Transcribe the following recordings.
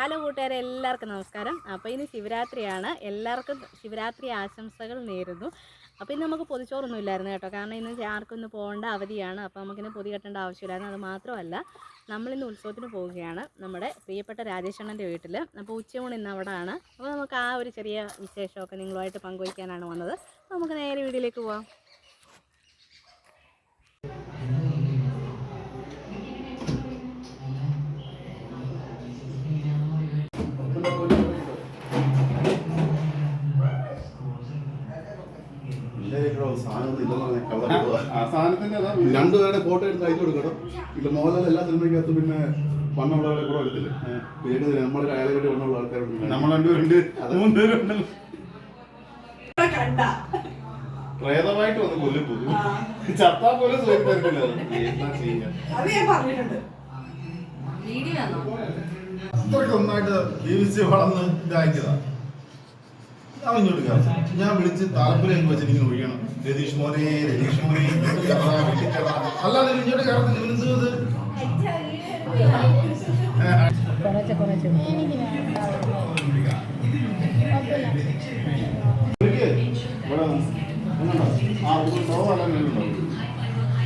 Hello കൂട്ടുകാരെ, എല്ലാവർക്കും നമസ്കാരം. അപ്പോൾ ഇന്ന് ശിവരാത്രിയാണ്. എല്ലാവർക്കും ശിവരാത്രി ആശംസകൾ നേരുന്നു. അപ്പോൾ ഇന്ന് നമുക്ക് പൊതിച്ചോറൊന്നും ഇല്ലായിരുന്നു കേട്ടോ, കാരണം ഇന്ന് ആർക്കും ഇന്ന് പോകേണ്ട അവധിയാണ്. അപ്പോൾ നമുക്കിന്ന് പൊതി കെട്ടേണ്ട ആവശ്യമില്ലായിരുന്നു. അത് മാത്രമല്ല, നമ്മളിന്ന് ഉത്സവത്തിന് പോവുകയാണ് നമ്മുടെ പ്രിയപ്പെട്ട രാജേഷണ്ണൻ്റെ വീട്ടിൽ. അപ്പോൾ ഉച്ചയൂണ് ഇന്ന് അവിടെ ആണ്. അപ്പോൾ നമുക്ക് ആ ഒരു ചെറിയ വിശേഷമൊക്കെ നിങ്ങളുമായിട്ട് പങ്കുവയ്ക്കാനാണ് വന്നത്. അപ്പോൾ നമുക്ക് നേരെ വീട്ടിലേക്ക് പോവാം. രണ്ടുപേരുടെ ഫോട്ടോ എടുത്ത് അയച്ചു കൊടുക്കണം. ഇല്ല, മോഹൻലാൽ എല്ലാ സിനിമയ്ക്കകത്തും പിന്നെ വണ്ണമുള്ളവരെ കൂടെ എടുത്തില്ല. പേര് നമ്മളെ അയാളെക്കാട്ടി വണ്ണമുള്ള ആൾക്കാരുണ്ട്. നമ്മൾ രണ്ടുപേരുണ്ട്. പ്രേതമായിട്ട് വന്ന് കൊല്ലം പോകും. ചത്താ പോലും ചോദിക്കില്ല. അത്രയ്ക്ക് ഒന്നായിട്ട് ജീവിച്ച് വളർന്ന് ഇതാക്കിയതാ. അവഞ്ഞോട്ട് കയറും. ഞാൻ വിളിച്ച് താലപ്പൊലി വെച്ചിട്ട് ഇങ്ങനെ ഒഴിയണം. രതീഷ് മോനെ അല്ലാതെ ഇങ്ങോട്ട് കയറത്തില്ല.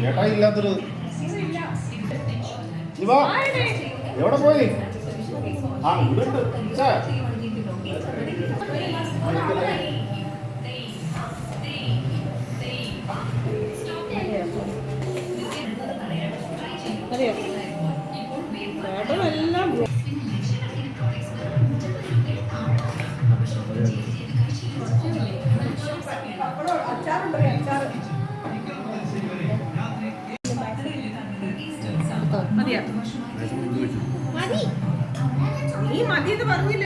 ചേട്ടാ ഇല്ലാത്തൊരു എവിടെ പോയി? ആ ഇവിടെ ഉണ്ട്. മതി. നീ മതി എന്ന് പറഞ്ഞില്ല.